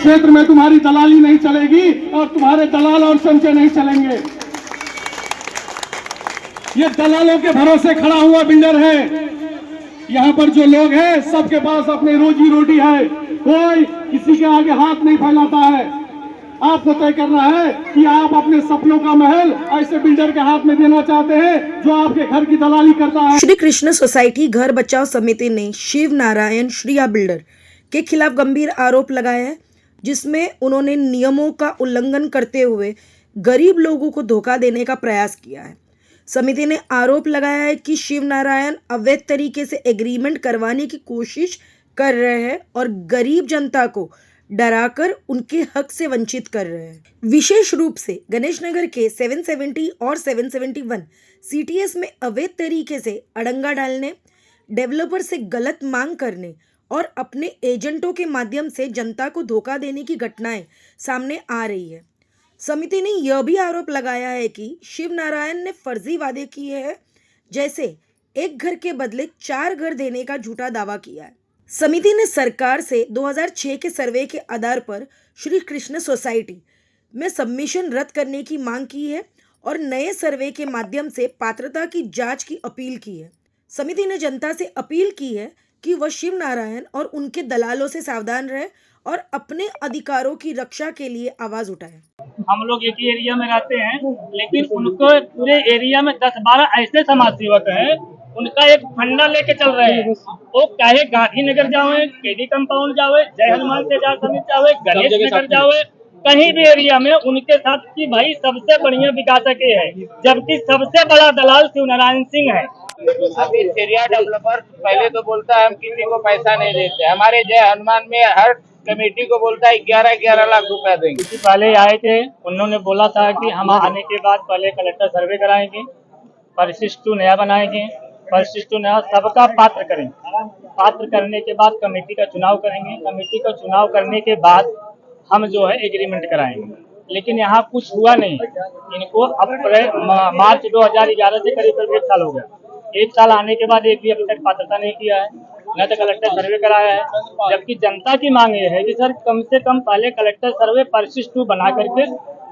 क्षेत्र में तुम्हारी दलाली नहीं चलेगी और तुम्हारे दलाल और संचय नहीं चलेंगे। ये दलालों के भरोसे खड़ा हुआ बिल्डर है। यहाँ पर जो लोग हैं सबके पास अपनी रोजी रोटी है, कोई किसी के आगे हाथ नहीं फैलाता है। आपको तय करना है कि आप अपने सपनों का महल ऐसे बिल्डर के हाथ में देना चाहते हैं जो आपके घर की दलाली करता है। श्री कृष्ण सोसाइटी घर बचाओ समिति ने शिव नारायण श्रिया बिल्डर के खिलाफ गंभीर आरोप लगाया है, जिसमें उन्होंने नियमों का उल्लंघन करते हुए गरीब लोगों को धोखा देने का प्रयास किया है। समिति ने आरोप लगाया है कि शिव नारायण अवैध तरीके से एग्रीमेंट करवाने की कोशिश कर रहे हैं और गरीब जनता को डराकर उनके हक से वंचित कर रहे हैं। विशेष रूप से गणेश नगर के 770 और 771 सीटीएस में अवैध तरीके से अड़ंगा डालने, डेवलपर से गलत मांग करने और अपने एजेंटों के माध्यम से जनता को धोखा देने की घटनाएं सामने आ रही है। समिति ने यह भी आरोप लगाया है कि शिव नारायण ने फर्जी वादे किए हैं, जैसे एक घर के बदले 4 घर देने का झूठा दावा किया है। समिति ने सरकार से 2006 के सर्वे के आधार पर श्री कृष्ण सोसाइटी में सबमिशन रद्द करने की मांग की है और नए सर्वे के माध्यम से पात्रता की जांच की अपील की है। समिति ने जनता से अपील की है कि वह शिव नारायण और उनके दलालों से सावधान रहे और अपने अधिकारों की रक्षा के लिए आवाज उठाए। हम लोग एक ही एरिया में रहते हैं, लेकिन उनको पूरे एरिया में 10-12 ऐसे समाज सेवक हैं, उनका एक फंडा लेके चल रहे हैं। वो चाहे गांधीनगर जाओ, केडी कंपाउंड जाओ, जय हनुमान तेजाब समिति जाओ, गणेश नगर जाओ, कहीं भी एरिया में उनके साथ की भाई सबसे बढ़िया विकासक है, जबकि सबसे बड़ा दलाल शिव नारायण सिंह है। अभी एरिया डेवलपर पहले तो बोलता है हम किसी को पैसा नहीं देते। हमारे जय हनुमान में हर कमेटी को बोलता है 11-11 लाख रुपया देंगे। पहले आए थे, उन्होंने बोला था कि हम आने के बाद पहले कलेक्टर सर्वे कराएंगे, परिशिष्ट 2 नया बनाएंगे, परिशिष्ट 2 नया सबका पात्र करेंगे। पात्र करने के बाद कमेटी का चुनाव करेंगे, कमेटी का चुनाव करने के बाद हम जो है एग्रीमेंट कराएंगे। लेकिन यहाँ कुछ हुआ नहीं। इनको अप्रैल मार्च 2011 से करीब 1 साल हो गया। 1 साल आने के बाद एक भी अभी तक पात्रता नहीं किया है, न तो कलेक्टर सर्वे कराया है। जबकि जनता की मांग ये है कि सर कम से कम पहले कलेक्टर सर्वे परिशिष्ट 2 बना करके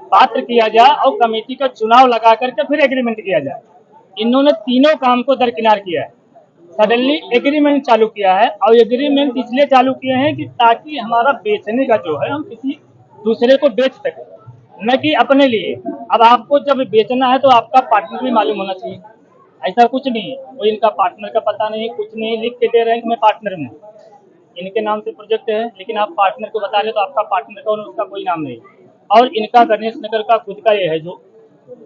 पात्र किया जाए और कमेटी का चुनाव लगा करके फिर एग्रीमेंट किया जाए। इन्होंने तीनों काम को दरकिनार किया है। सडनली एग्रीमेंट चालू किया है और एग्रीमेंट इसलिए चालू किए हैं कि ताकि हमारा बेचने का जो है हम किसी दूसरे को बेच सके, न कि अपने लिए। अब आपको जब बेचना है तो आपका पार्टनर भी मालूम होना चाहिए। ऐसा कुछ नहीं है, वो इनका पार्टनर का पता नहीं, कुछ नहीं, लिख के दे रहे हैं कि मैं पार्टनर हूँ। इनके नाम से प्रोजेक्ट है, लेकिन आप पार्टनर को बता रहे तो आपका पार्टनर कौन, उसका कोई नाम नहीं। और इनका गणेश नगर का खुद का ये है जो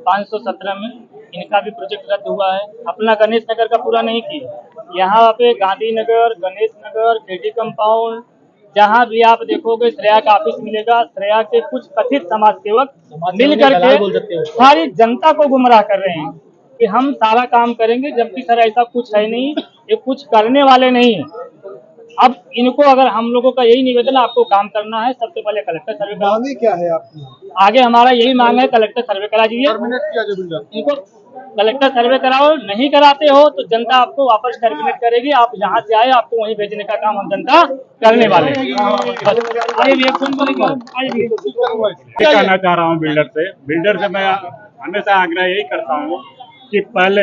517 में इनका भी प्रोजेक्ट रद्द हुआ है, अपना गणेश नगर का पूरा नहीं किया। यहाँ पे गांधीनगर, गणेश नगर, केडी कंपाउंड, जहाँ भी आप देखोगे श्रेया का ऑफिस मिलेगा। श्रेया के कुछ कथित समाज सेवक मिल करके सारी जनता को गुमराह कर रहे हैं कि हम सारा काम करेंगे, जबकि सर ऐसा कुछ है नहीं, ये कुछ करने वाले नहीं है। अब इनको अगर हम लोगों का यही निवेदन है, आपको काम करना है, सबसे पहले कलेक्टर सर्वे कराओ। क्या है आपकी? आगे हमारा यही मांग है, कलेक्टर सर्वे करा दीजिए। इनको कलेक्टर सर्वे कराओ, नहीं कराते हो तो जनता आपको वापस टर्मिनेट करेगी। आप जहाँ से आए आपको वहीं भेजने का काम हम जनता करने वाले हैं। कहना चाह रहा हूँ बिल्डर से मैं हमेशा आग्रह यही करता हूँ कि पहले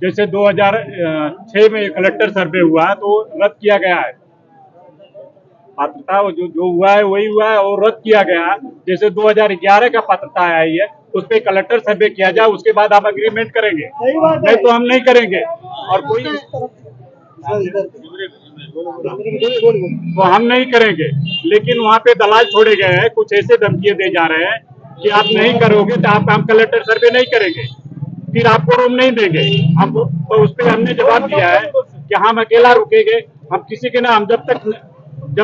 जैसे 2006 में कलेक्टर सर्वे हुआ है तो रद्द किया गया है। पात्रता जो हुआ है वही हुआ है और रद्द किया गया है। जैसे 2011 का पात्रता आई है उस पर कलेक्टर सर्वे किया जाए, उसके बाद आप एग्रीमेंट करेंगे, नहीं तो हम नहीं करेंगे। और कोई तो हम नहीं करेंगे। लेकिन वहाँ पे दलाल छोड़े गए हैं, कुछ ऐसे धमकियां दे जा रहे हैं कि आप नहीं करोगे तो हम कलेक्टर सर्वे नहीं करेंगे, फिर आपको रूम नहीं देंगे। हम तो उस पर हमने जवाब दिया है कि हम अकेला रुकेंगे, हम किसी के नाम जब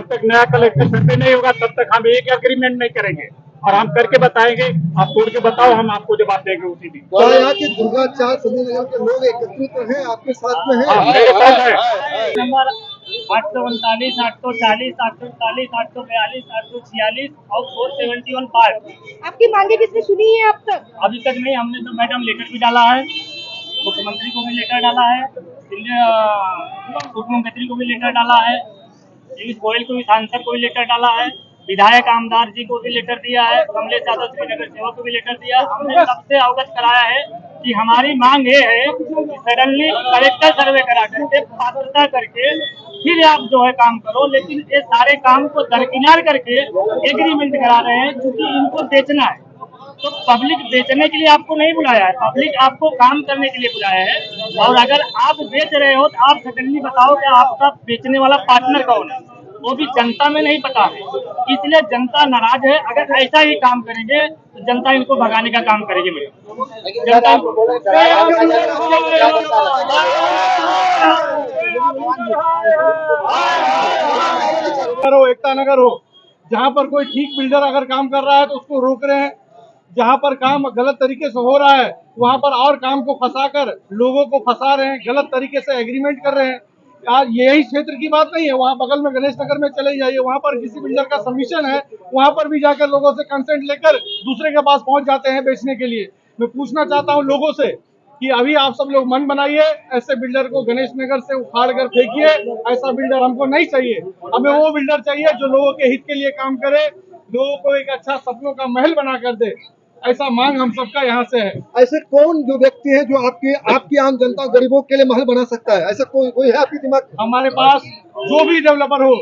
तक नया कलेक्टर सर्वे नहीं होगा तब तक हम एक एग्रीमेंट नहीं करेंगे और हम करके बताएंगे। आप तोड़ के बताओ, हम आपको जवाब देंगे उसी दिन। तो यहाँ के दुर्गा चार सभी नगर के लोग एकत्रित हैं, आपके साथ में हैं? मेरे साथ है। नंबर 839, 840, 841, 842, 846 और 471 पार्ट। आपकी मांगे किसने सुनी है अब तक? अभी तक नहीं, हमने तो मैडम लेटर भी डाला है, मुख्यमंत्री को भी लेटर डाला है, उप मुख्यमंत्री को भी लेटर डाला है, पीयूष गोयल को भी, सांसद को भी लेटर डाला है। विधायक आमदार जी को भी लेटर दिया है, कमलेश यादव श्रीनगर सेवक को भी लेटर दिया। हमने सबसे अवगत कराया है कि हमारी मांग ये है कि सडनली कलेक्टर सर्वे करा करके पात्रता करके फिर आप जो है काम करो, लेकिन ये सारे काम को दरकिनार करके एग्रीमेंट करा रहे हैं, क्योंकि इनको बेचना है। तो पब्लिक बेचने के लिए आपको नहीं बुलाया है, पब्लिक आपको काम करने के लिए बुलाया है। और अगर आप बेच रहे हो तो आप सडनली बताओ कि आपका बेचने वाला पार्टनर कौन है, वो भी जनता में नहीं पता है। इसलिए जनता नाराज है। अगर ऐसा ही काम करेंगे तो जनता इनको भगाने का काम करेगी। मेरे जनता हो, एकता नगर हो, जहाँ पर कोई ठीक बिल्डर अगर काम कर रहा है तो उसको रोक रहे हैं। जहाँ पर काम गलत तरीके से हो रहा है वहाँ पर और काम को फंसाकर लोगों को फंसा रहे हैं, गलत तरीके से एग्रीमेंट कर रहे हैं। आज यही क्षेत्र की बात नहीं है, वहाँ बगल में गणेश नगर में चले जाइए, वहाँ पर किसी बिल्डर का सबमिशन है, वहाँ पर भी जाकर लोगों से कंसेंट लेकर दूसरे के पास पहुंच जाते हैं बेचने के लिए। मैं पूछना चाहता हूँ लोगों से कि अभी आप सब लोग मन बनाइए, ऐसे बिल्डर को गणेश नगर से उखाड़ कर फेंकिए। ऐसा बिल्डर हमको नहीं चाहिए। हमें वो बिल्डर चाहिए जो लोगों के हित के लिए काम करे, लोगों को एक अच्छा सपनों का महल बना कर दे। ऐसा मांग हम सबका यहाँ से है। ऐसे कौन जो व्यक्ति है जो आपकी आम जनता गरीबों के लिए महल बना सकता है? ऐसा कोई है आपके दिमाग? हमारे पास जो भी डेवलपर हो,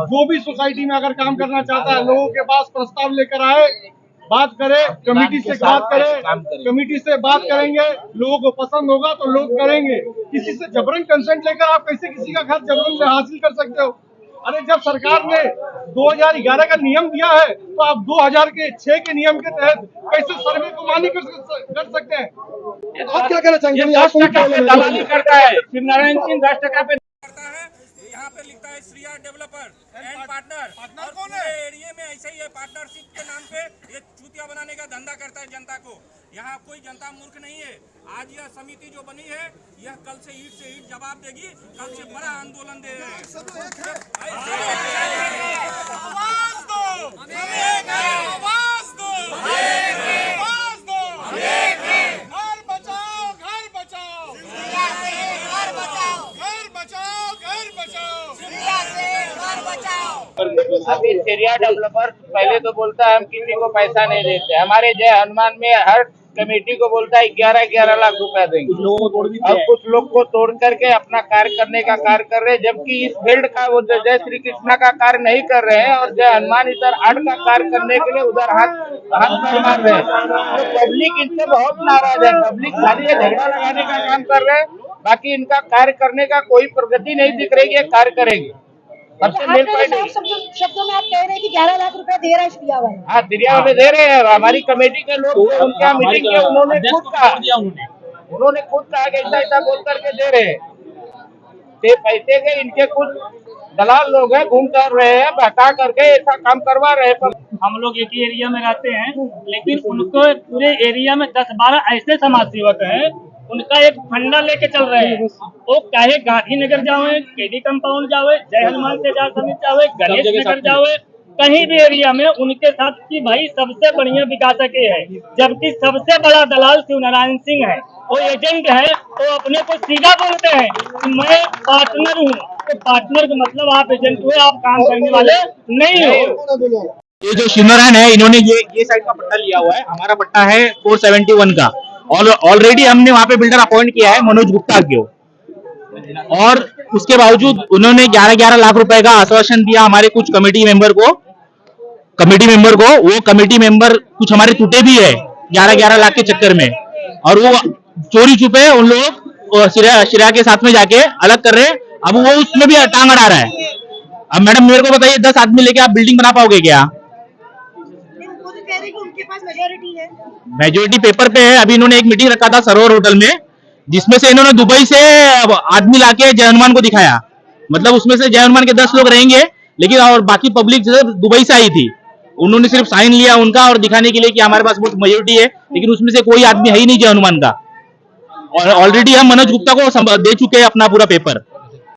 जो भी सोसाइटी में अगर काम करना चाहता है, लोगों के पास प्रस्ताव लेकर आए, बात करे, कमेटी से बात करे, कमेटी से बात करेंगे, लोगों को पसंद होगा तो लोग करेंगे। किसी से जबरन कंसेंट लेकर आप कैसे किसी का घर जबरन से हासिल कर सकते हो? अरे जब सरकार ने 2011 का नियम दिया है तो आप 2006 के नियम के तहत कैसे सर्वे को मान्य कर सकते हैं? आप क्या कहना चाहेंगे? 10% पे दलाली करता है शिवनारायण सिंह, 10% पे करता है। यहाँ पे लिखता है श्रिया डेवलपर एंड पार्टनर। और पूरे एरिया में ऐसे ही है, पार्टनरशिप के नाम पे ये चूतिया बनाने का धंधा करता है जनता को। यहाँ कोई जनता मूर्ख नहीं है। आज यह समिति जो बनी है यह कल से ईट जवाब देगी, कल से बड़ा आंदोलन दे रहे हैं। आवाज दो, आवाज दो, आवाज दो। घर बचाओ, घर बचाओ, घर बचाओ, घर बचाओ, घर बचाओ। अभी सीरिया डेवलपर पहले तो बोलता है हम किसी को पैसा नहीं देते। हमारे जय हनुमान में हर कमेटी को बोलता है 11-11 लाख रुपया देंगे, और कुछ लोग को तोड़ करके अपना कार्य करने का कार्य कर रहे हैं, जबकि इस फील्ड का वो जय श्री कृष्णा का कार्य नहीं कर रहे हैं, और जय हनुमान इधर आर्ट का कार्य करने के लिए उधर हाथ मार रहे हैं। तो पब्लिक इनसे बहुत नाराज है। पब्लिक खाली झगड़ा लगाने का काम कर रहे हैं, बाकी इनका कार्य करने का कोई प्रगति नहीं दिख रही है। कार्य करेंगे सबसे मेन पॉइंट। शब्दों में आप कह रहे हैं कि 11 लाख रुपए दे रहा है श्रिया वाले। हाँ, दिरिया वाले दे रहे हैं। हमारी कमेटी के लोग उनका मीटिंग किया, उन्होंने खुद कहा कि ऐसा बोल करके दे रहे हैं। पैसे के इनके कुछ दलाल लोग हैं, घूम कर रहे हैं, बहका करके ऐसा काम करवा रहे हैं। हम लोग एक ही एरिया में रहते हैं, लेकिन उनको पूरे एरिया में 10-12 ऐसे समाज सेवक हैं, उनका एक फंडा लेके चल रहे हैं। वो चाहे गांधीनगर जाओ, केडी कंपाउंड जाओ, जय हनुमान तेजाब समिति जाओ, गणेश नगर जाओ, कहीं भी एरिया में उनके साथ की भाई सबसे बढ़िया विकासक है, जबकि सबसे बड़ा दलाल शिवनारायण सिंह है। वो एजेंट है, वो अपने को सीधा बोलते हैं कि मैं पार्टनर हूँ। तो पार्टनर का मतलब आप एजेंट हुए, आप काम करने वाले नहीं हो। ये जो शिवनारायण है, इन्होंने ये साइड का पट्टा लिया हुआ है। हमारा पट्टा है 471 का, और ऑलरेडी हमने वहां पे बिल्डर अपॉइंट किया है मनोज गुप्ता को, और उसके बावजूद उन्होंने 11-11 लाख रुपए का आश्वासन दिया हमारे कुछ कमेटी मेंबर को। वो कमेटी मेंबर कुछ हमारे टूटे भी है 11-11 लाख के चक्कर में, और वो चोरी छुपे उन लोग श्रेया के साथ में जाके अलग कर रहे हैं। अब वो उसमें भी टांग अड़ा रहा है। अब मैडम मेरे को बताइए, 10 आदमी लेके आप बिल्डिंग बना पाओगे क्या? उनके पास मेजॉरिटी है, मेजोरिटी पेपर पे है। अभी इन्होंने एक मीटिंग रखा था सरोवर होटल में, जिसमें से इन्होंने दुबई से आदमी लाके जय हनुमान को दिखाया। मतलब उसमें से जय हनुमान के 10 लोग रहेंगे, लेकिन और बाकी पब्लिक दुबई से आई थी। उन्होंने सिर्फ साइन लिया उनका और दिखाने के लिए कि हमारे पास बहुत मेजोरिटी है, लेकिन उसमें से कोई आदमी है ही नहीं जय हनुमान का। और ऑलरेडी हम मनोज गुप्ता को दे चुके हैं अपना पूरा पेपर।